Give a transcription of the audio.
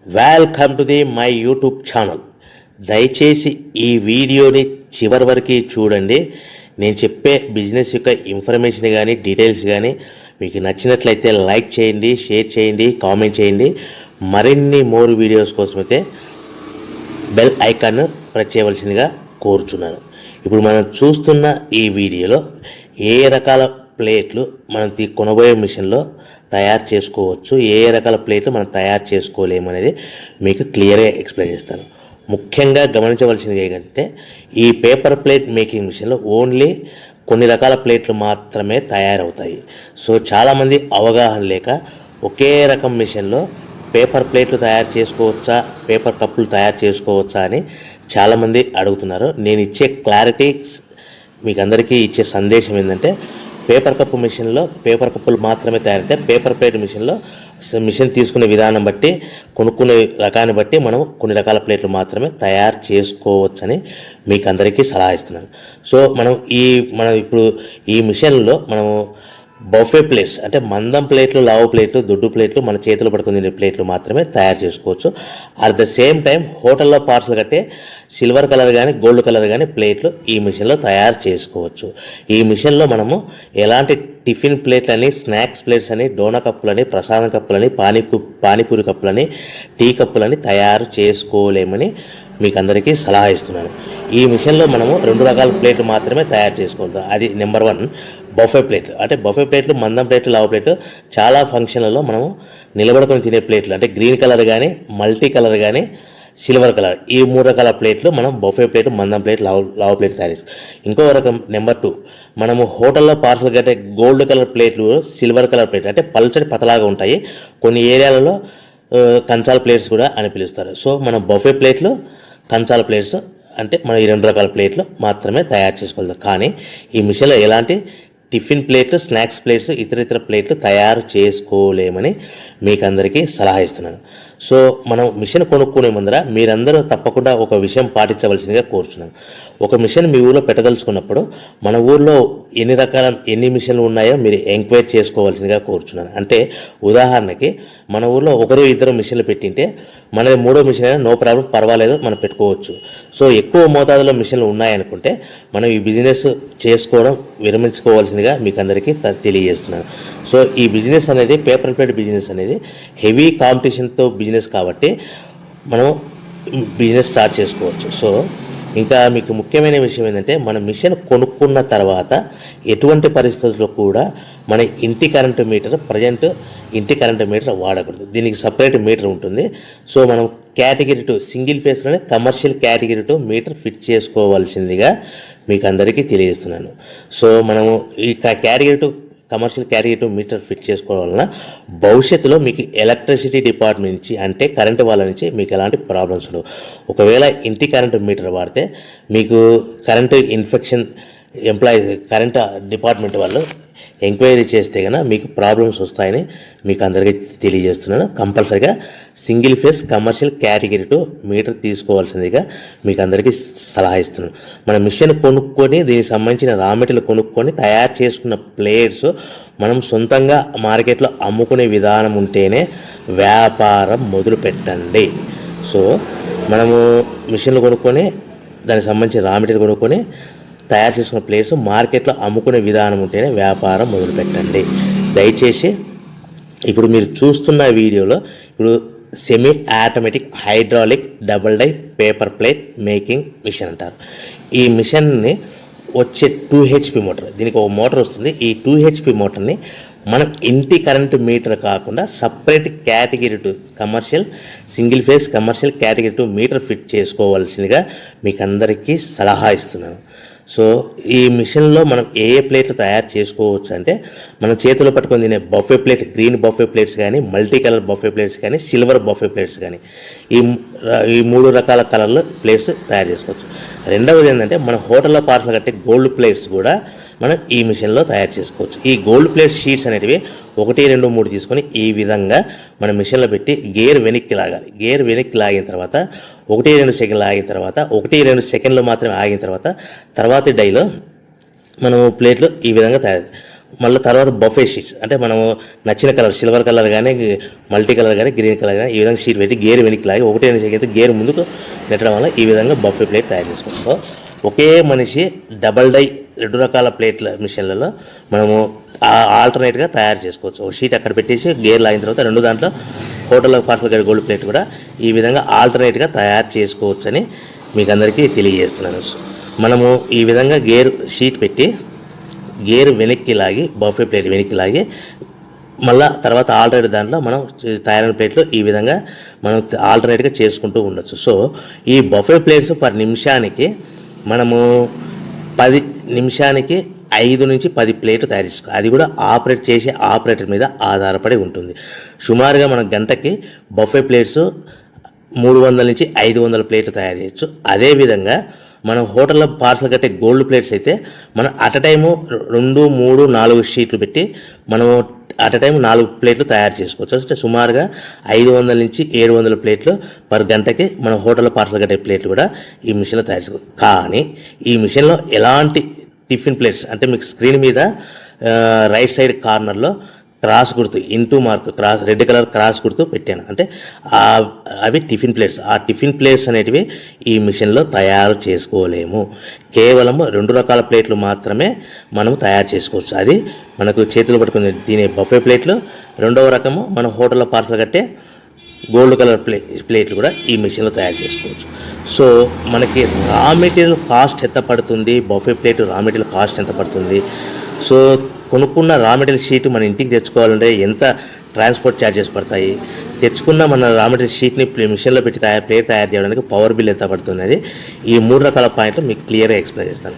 Welcome to my YouTube channel. దయచేసి ఈ వీడియోని చివరి వరకు చూడండి. నేను చెప్పే బిజినెస్ యొక్క ఇన్ఫర్మేషన్ కానీ డీటెయిల్స్ కానీ మీకు నచ్చినట్లయితే లైక్ చేయండి, షేర్ చేయండి, కామెంట్ చేయండి. మరిన్ని మోర్ వీడియోస్ కోసమైతే బెల్ ఐకాన్ ప్రెస్ చేయవలసిందిగా కోరుచున్నాను. ఇప్పుడు మనం చూస్తున్న ఈ వీడియోలో ఏ రకాల ప్లేట్లు మనం కొనబోయే మిషన్లో తయారు చేసుకోవచ్చు, ఏ రకాల ప్లేట్లు మనం తయారు చేసుకోలేమనేది మీకు క్లియర్గా ఎక్స్ప్లెయిన్ చేస్తాను. ముఖ్యంగా గమనించవలసింది ఏంటంటే ఈ పేపర్ ప్లేట్ మేకింగ్ మిషన్లో ఓన్లీ కొన్ని రకాల ప్లేట్లు మాత్రమే తయారవుతాయి. సో చాలామంది అవగాహన లేక ఒకే రకం మిషన్లో పేపర్ ప్లేట్లు తయారు చేసుకోవచ్చా, పేపర్ కప్పులు తయారు చేసుకోవచ్చా అని చాలామంది అడుగుతున్నారు. నేను ఇచ్చే క్లారిటీ మీకు అందరికీ ఇచ్చే సందేశం ఏంటంటే పేపర్ కప్పు మిషన్లో పేపర్ కప్పులు మాత్రమే తయారవుతాయి. పేపర్ ప్లేట్ మిషన్లో మిషన్ తీసుకునే విధానం బట్టి, కొనుక్కునే రకాన్ని బట్టి మనం కొన్ని రకాల ప్లేట్లు మాత్రమే తయారు చేసుకోవచ్చని మీకు అందరికీ సలహా ఇస్తున్నాను. సో మనం ఇప్పుడు ఈ మిషన్లో మనము బఫే ప్లేట్స్ అంటే మందం ప్లేట్లు, లావు ప్లేట్లు, దొడ్డు ప్లేట్లు, మన చేతులు పట్టుకుని తినే ప్లేట్లు మాత్రమే తయారు చేసుకోవచ్చు. అట్ ద సేమ్ టైం హోటల్లో పార్సల్ కట్టే సిల్వర్ కలర్ కానీ గోల్డ్ కలర్ కానీ ప్లేట్లు ఈ మిషన్లో తయారు చేసుకోవచ్చు. ఈ మిషన్లో మనము ఎలాంటి టిఫిన్ ప్లేట్లని, స్నాక్స్ ప్లేట్స్ అని, డోనా కప్పులని, ప్రసాదం కప్పులని, పానీపూరి కప్పులని, టీ కప్పులని తయారు చేసుకోలేమని మీకు అందరికీ సలహా ఇస్తున్నాను. ఈ మిషన్లో మనము 2 రకాల ప్లేట్లు మాత్రమే తయారు చేసుకోగలుగుతాం. అది నెంబర్ 1 బఫే ప్లేట్లు. అంటే బఫే ప్లేట్లు మందం ప్లేట్లు, లావు ప్లేట్లు, చాలా ఫంక్షన్లలో మనము నిలబడుకొని తినే ప్లేట్లు అంటే గ్రీన్ కలర్ కానీ, మల్టీ కలర్ కానీ, సిల్వర్ కలర్, ఈ 3 రకాల ప్లేట్లు మనం బఫే ప్లేట్, మందం ప్లేట్, లావు ప్లేట్ తయారు చేస్తాం. ఇంకో రకం నెంబర్ 2 మనము హోటల్లో పార్సల్ కట్టే గోల్డ్ కలర్ ప్లేట్లు, సిల్వర్ కలర్ ప్లేట్లు అంటే పల్చడి పతలాగా ఉంటాయి. కొన్ని ఏరియాలలో కంచాల ప్లేట్స్ కూడా అని పిలుస్తారు. సో మనం బఫే ప్లేట్లు, కంచాల ప్లేట్స్ అంటే మనం ఈ 2 రకాల ప్లేట్లు మాత్రమే తయారు చేసుకోగలుగుతాం. కానీ ఈ మిషన్లో ఎలాంటి టిఫిన్ ప్లేట్లు, స్నాక్స్ ప్లేట్స్, ఇతర ప్లేట్లు తయారు చేసుకోలేమని మీకు అందరికీ సలహా ఇస్తున్నాను. సో మనం మిషన్ కొనుక్కునే ముందర మీరందరూ తప్పకుండా ఒక విషయం పాటించవలసిందిగా కోరుచున్నాను. ఒక మిషన్ మీ ఊళ్ళో పెట్టదలుచుకున్నప్పుడు మన ఊళ్ళో ఎన్ని మిషన్లు ఉన్నాయో మీరు ఎంక్వైరీ చేసుకోవాల్సిందిగా కోరుచున్నాను. అంటే ఉదాహరణకి మన ఊళ్ళో 1-2 మిషన్లు పెట్టింటే మనది 3వ మిషన్ అయినా నో ప్రాబ్లం, పర్వాలేదు, మనం పెట్టుకోవచ్చు. సో ఎక్కువ మోతాదులో మిషన్లు ఉన్నాయనుకుంటే మనం ఈ బిజినెస్ చేసుకోవడం విరమించుకోవాల్సిందిగా మీకు అందరికీ తెలియజేస్తున్నాను. సో ఈ బిజినెస్ అనేది పేపర్ ప్లేట్ బిజినెస్ అనేది హెవీ కాంపిటీషన్తో బిజినెస్ కాబట్టి మనం బిజినెస్ స్టార్ట్ చేసుకోవచ్చు. సో ఇంకా మీకు ముఖ్యమైన విషయం ఏంటంటే మన మిషన్ కొనుక్కున్న తర్వాత ఎటువంటి పరిస్థితుల్లో కూడా మన ఇంటి కరెంటు మీటర్, ఇంటి కరెంటు మీటర్ వాడకూడదు. దీనికి సపరేట్ మీటర్ ఉంటుంది. సో మనం కేటగిరీ 2 సింగిల్ ఫేస్లోనే కమర్షియల్ కేటగిరీ 2 మీటర్ ఫిట్ చేసుకోవాల్సిందిగా మీకు అందరికీ తెలియజేస్తున్నాను. సో మనము ఈ category 2 commercial category 2 meter fit చేసుకోవడం వలన భవిష్యత్తులో మీకు ఎలక్ట్రిసిటీ డిపార్ట్మెంట్ నుంచి అంటే కరెంటు వాళ్ళ నుంచి మీకు ఎలాంటి ప్రాబ్లమ్స్ ఉండవు. ఒకవేళ ఇంటి కరెంటు మీటర్ వాడితే మీకు కరెంటు ఇన్ఫెక్షన్ కరెంటు డిపార్ట్మెంట్ వాళ్ళు ఎంక్వైరీ చేస్తే కనుక మీకు ప్రాబ్లమ్స్ వస్తాయని మీకు అందరికీ తెలియజేస్తున్నాను. కంపల్సరీగా single phase commercial category 2 meter తీసుకోవాల్సిందిగా మీకు అందరికీ సలహా ఇస్తున్నాను. మన మిషన్ కొనుక్కొని దీనికి సంబంధించిన రా మెటీరియల్ కొనుక్కొని తయారు చేసుకున్న ప్లేట్స్ మనం సొంతంగా మార్కెట్లో అమ్ముకునే విధానం ఉంటేనే వ్యాపారం మొదలు పెట్టండి. సో మనము మిషన్లు కొనుక్కొని దానికి సంబంధించిన రా మెటీరియల్ కొనుక్కొని తయారు చేసుకున్న ప్లేట్స్ మార్కెట్లో అమ్ముకునే విధానం ఉంటేనే వ్యాపారం మొదలుపెట్టండి. దయచేసి ఇప్పుడు మీరు చూస్తున్న వీడియోలో ఇప్పుడు semi automatic hydraulic double die paper plate making machine అంటారు. ఈ మిషన్ని వచ్చే 2 HP మోటార్, దీనికి ఒక మోటార్ వస్తుంది. ఈ 2 HP మోటార్ని మనం ఇంటి కరెంటు మీటర్ కాకుండా separate category 2 commercial single phase commercial category 2 meter fit చేసుకోవాల్సిందిగా మీకు అందరికీ సలహా ఇస్తున్నాను. సో ఈ మిషన్లో మనం ఏ ప్లేట్లు తయారు చేసుకోవచ్చు అంటే మనం చేతిలో పట్టుకొని తినే buffet plate, green buffet plates కానీ, మల్టీ కలర్ బఫే ప్లేట్స్ కానీ, సిల్వర్ బఫే ప్లేట్స్ కానీ, ఈ 3 రకాల కలర్లు ప్లేట్స్ తయారు చేసుకోవచ్చు. రెండవది ఏంటంటే మన హోటల్లో పార్సల్ కట్టే గోల్డ్ ప్లేట్స్ కూడా మనం ఈ మిషన్లో తయారు చేసుకోవచ్చు. ఈ గోల్డ్ ప్లేట్ షీట్స్ అనేటివి 1, 2, 3 తీసుకొని ఈ విధంగా మన మిషన్లో పెట్టి గేర్ వెనక్కి లాగాలి. గేర్ వెనక్కి లాగిన తర్వాత 1, 2 సెకండ్లు ఆగిన తర్వాత 1, 2 సెకండ్లు మాత్రమే ఆగిన తర్వాత తర్వాతి డైలో మనము ప్లేట్లు ఈ విధంగా తయారు మళ్ళీ తర్వాత బఫే షీట్స్ అంటే మనము నచ్చిన కలర్ సిల్వర్ కలర్ కానీ మల్టీ కలర్ కానీ గ్రీన్ కలర్ కానీ ఈ విధంగా షీట్ పెట్టి గేర్ వెనక్కి లాగి ఒకటే అయితే గేర్ ముందుకు నెట్టడం వల్ల ఈ విధంగా బఫే ప్లేట్ తయారు చేసుకోవచ్చు. సో ఒకే మనిషి డబల్ డై 2 రకాల ప్లేట్ల మిషన్లలో మనము ఆల్టర్నేట్గా తయారు చేసుకోవచ్చు. ఒక షీట్ అక్కడ పెట్టేసి గేర్ లాగిన తర్వాత 2 దాంట్లో హోటల్లో పార్సల్ గడి గోల్డ్ ప్లేట్ కూడా ఈ విధంగా ఆల్టర్నేట్గా తయారు చేసుకోవచ్చని మీకు అందరికీ తెలియజేస్తున్నాను. మనము ఈ విధంగా గేర్ షీట్ పెట్టి గేర్ వెనక్కి లాగి బఫే ప్లేట్ వెనక్కి లాగి మళ్ళీ తర్వాత ఆల్టర్నేట్ దాంట్లో మనం తయారైన ప్లేట్లు ఈ విధంగా మనం ఆల్టర్నేట్గా చేసుకుంటూ ఉండొచ్చు. సో ఈ బఫే ప్లేట్స్ పర్ నిమిషానికి మనము 10 నిమిషానికి 5 నుంచి 10 ప్లేట్లు తయారు చేసుకోవాలి. అది కూడా ఆపరేట్ చేసే ఆపరేటర్ మీద ఆధారపడి ఉంటుంది. సుమారుగా మన గంటకి బఫే ప్లేట్స్ 300 నుంచి 500 ప్లేట్లు తయారు చేయొచ్చు. అదేవిధంగా మనం హోటల్లో పార్సల్ కట్టే గోల్డ్ ప్లేట్స్ అయితే మనం అట్ టైము 2, 3, 4 షీట్లు పెట్టి మనము అట్ టైం 4 ప్లేట్లు తయారు చేసుకోవచ్చు. అంటే సుమారుగా 500 నుంచి 700 ప్లేట్లు పర్ గంటకి మన హోటల్లో పార్సల్ కట్టే ప్లేట్లు కూడా ఈ మిషన్లో తయారు చేసుకోవచ్చు. కానీ ఈ మిషన్లో ఎలాంటి టిఫిన్ ప్లేట్స్ అంటే మీకు స్క్రీన్ మీద రైట్ సైడ్ కార్నర్లో క్రాస్ గుర్తు into mark cross red colour cross గుర్తు పెట్టాను. అంటే అవి టిఫిన్ ప్లేట్స్. ఆ టిఫిన్ ప్లేట్స్ అనేటివి ఈ మిషన్లో తయారు చేసుకోలేము. కేవలం 2 రకాల ప్లేట్లు మాత్రమే మనం తయారు చేసుకోవచ్చు. అది మనకు చేతులు పట్టుకుని తినే బఫే ప్లేట్లు, 2వ రకము మన హోటల్లో పార్సల్ కట్టే గోల్డ్ కలర్ ప్లేట్లు కూడా ఈ మిషన్లో తయారు చేసుకోవచ్చు. సో మనకి రా మెటీరియల్ కాస్ట్ ఎంత పడుతుంది, buffet plate raw material cost ఎంత పడుతుంది, సో కొనుక్కున్న రా మెటీరియల్ షీట్ మన ఇంటికి తెచ్చుకోవాలంటే ఎంత ట్రాన్స్పోర్ట్ ఛార్జెస్ పడతాయి, తెచ్చుకున్న మన రా మెటీరియల్ షీట్ని మిషన్లో పెట్టి ప్లేట్ తయారు చేయడానికి పవర్ బిల్ ఎంత పడుతున్నది, ఈ 3 రకాల పాయింట్లు మీకు క్లియర్గా ఎక్స్ప్లెయిన్ చేస్తాను.